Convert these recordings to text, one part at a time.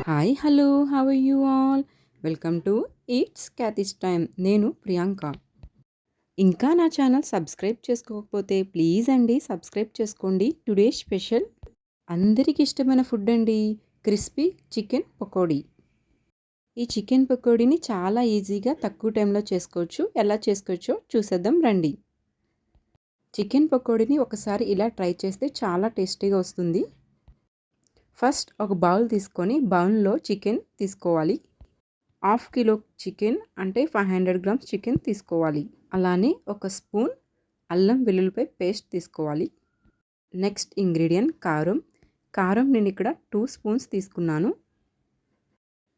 Hi hello how are you all welcome to eats Cathy's time. నేను ప్రియాంక. ఇంకా నా channel subscribe చేసుకోకపోతే please అండి సబ్స్క్రైబ్ చేసుకోండి. టుడే స్పెషల్ అందరికి ఇష్టమైన ఫుడ్ అండి, క్రిస్పీ చికెన్ పకోడీ. ఈ చికెన్ పకోడీని చాలా ఈజీగా తక్కువ టైంలో చేసుకోవచ్చు. ఎలా చేసుకోవచ్చో చూసేద్దాం రండి. చికెన్ పకోడీని ఒకసారి ఇలా ట్రై చేస్తే చాలా టేస్టీగా వస్తుంది. ఫస్ట్ ఒక బౌల్ తీసుకొని బౌల్లో చికెన్ తీసుకోవాలి. హాఫ్ కిలో చికెన్ అంటే 500 గ్రామ్స్ చికెన్ తీసుకోవాలి. అలానే ఒక స్పూన్ అల్లం వెల్లుల్లిపాయ పేస్ట్ తీసుకోవాలి. నెక్స్ట్ ఇంగ్రీడియంట్ కారం నేను ఇక్కడ 2 స్పూన్స్ తీసుకున్నాను.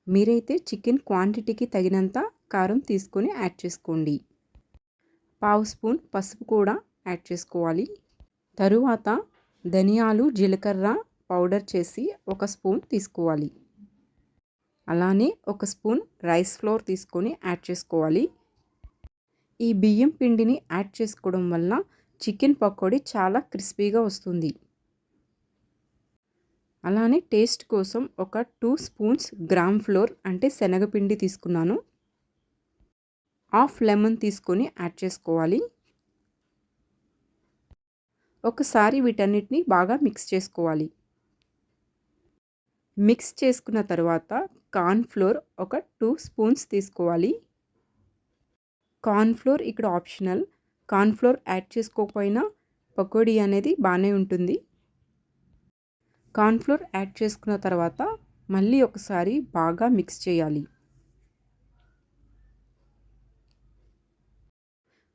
మీరైతే చికెన్ క్వాంటిటీకి తగినంత కారం తీసుకొని యాడ్ చేసుకోండి. పావు స్పూన్ పసుపు కూడా యాడ్ చేసుకోవాలి. తరువాత ధనియాలు జీలకర్ర పౌడర్ చేసి ఒక స్పూన్ తీసుకోవాలి. అలానే ఒక స్పూన్ రైస్ ఫ్లోర్ తీసుకొని యాడ్ చేసుకోవాలి. ఈ బియ్యం పిండిని యాడ్ చేసుకోవడం వల్ల చికెన్ పకోడీ చాలా క్రిస్పీగా వస్తుంది. అలానే టేస్ట్ కోసం ఒక 2 స్పూన్స్ గ్రామ్ ఫ్లోర్ అంటే శనగపిండి తీసుకున్నాను. హాఫ్ లెమన్ తీసుకొని యాడ్ చేసుకోవాలి. ఒకసారి వీటన్నిటిని బాగా మిక్స్ చేసుకోవాలి. మిక్స్ చేసుకున్న తర్వాత కార్న్ ఫ్లోర్ ఒక 2 స్పూన్స్ తీసుకోవాలి. కార్న్ ఫ్లోర్ ఇక్కడ ఆప్షనల్. కార్న్ ఫ్లోర్ యాడ్ చేసుకోకపోయినా పకోడీ అనేది బాగానే ఉంటుంది. కార్న్ ఫ్లోర్ యాడ్ చేసుకున్న తర్వాత మళ్ళీ ఒకసారి బాగా మిక్స్ చేయాలి.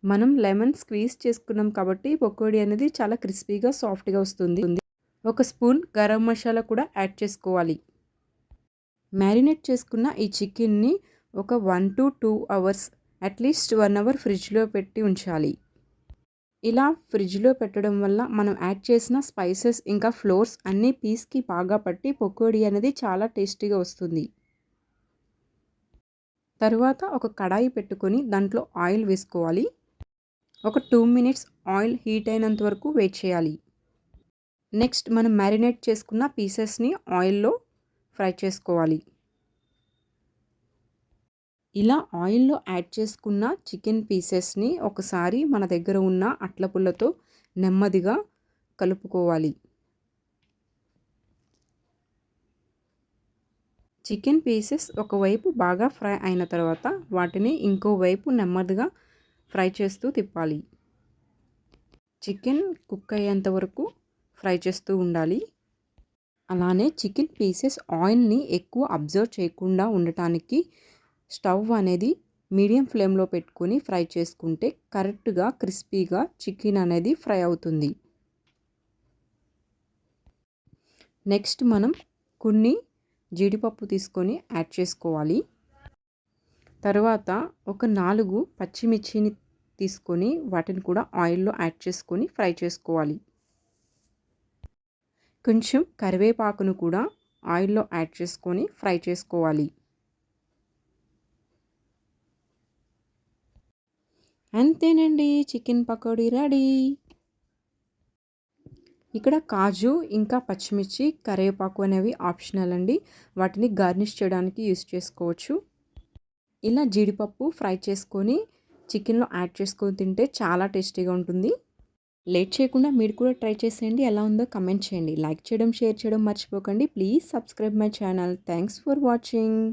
మనం లెమన్ స్క్వీజ్ చేసుకున్నాం కాబట్టి పకోడీ అనేది చాలా క్రిస్పీగా సాఫ్ట్గా వస్తుంది. ఒక స్పూన్ గరం మసాలా కూడా యాడ్ చేసుకోవాలి. మ్యారినేట్ చేసుకున్న ఈ చికెన్ని ఒక 1 to 2 అవర్స్ అట్లీస్ట్ 1 అవర్ ఫ్రిడ్జ్లో పెట్టి ఉంచాలి. ఇలా ఫ్రిడ్జ్లో పెట్టడం వల్ల మనం యాడ్ చేసిన స్పైసెస్ ఇంకా ఫ్లోర్స్ అన్నీ పీస్కి బాగా పట్టి పకోడీ అనేది చాలా టేస్టీగా వస్తుంది. తరువాత ఒక కడాయి పెట్టుకొని దాంట్లో ఆయిల్ వేసుకోవాలి. ఒక 2 మినిట్స్ ఆయిల్ హీట్ అయినంత వరకు వెయిట్ చేయాలి. నెక్స్ట్ మనం మ్యారినేట్ చేసుకున్న పీసెస్ని ఆయిల్లో ఫ్రై చేసుకోవాలి. ఇలా ఆయిల్లో యాడ్ చేసుకున్న చికెన్ పీసెస్ని ఒకసారి మన దగ్గర ఉన్న అట్ల పుల్లతో నెమ్మదిగా కలుపుకోవాలి. చికెన్ పీసెస్ ఒకవైపు బాగా ఫ్రై అయిన తర్వాత వాటిని ఇంకోవైపు నెమ్మదిగా ఫ్రై చేస్తూ తిప్పాలి. చికెన్ కుక్ అయ్యేంత వరకు ఫ్రై చేస్తూ ఉండాలి. అలానే చికెన్ పీసెస్ ఆయిల్ని ఎక్కువ అబ్జర్వ్ చేయకుండా ఉండటానికి స్టవ్ అనేది మీడియం ఫ్లేమ్లో పెట్టుకొని ఫ్రై చేసుకుంటే కరెక్ట్గా క్రిస్పీగా చికెన్ అనేది ఫ్రై అవుతుంది. నెక్స్ట్ మనం కొన్ని జీడిపప్పు తీసుకొని యాడ్ చేసుకోవాలి. తర్వాత ఒక 4 పచ్చిమిర్చిని తీసుకొని వాటిని కూడా ఆయిల్లో యాడ్ చేసుకొని ఫ్రై చేసుకోవాలి. కొంచెం కరివేపాకును కూడా ఆయిల్లో యాడ్ చేసుకొని ఫ్రై చేసుకోవాలి. అంతేనండి, చికెన్ పకోడీ రెడీ. ఇక్కడ కాజు ఇంకా పచ్చిమిర్చి కరివేపాకు అనేవి ఆప్షనల్ అండి. వాటిని గార్నిష్ చేయడానికి యూస్ చేసుకోవచ్చు. ఇలా జీడిపప్పు ఫ్రై చేసుకొని చికెన్లో యాడ్ చేసుకొని తింటే చాలా టేస్టీగా ఉంటుంది. లేట్ చేయకుండా మీరు కూడా ట్రై చేసేయండి. ఎలా ఉందో కమెంట్ చేయండి. లైక్ చేయడం, షేర్ చేయడం మర్చిపోకండి. Please subscribe my channel. Thanks for watching.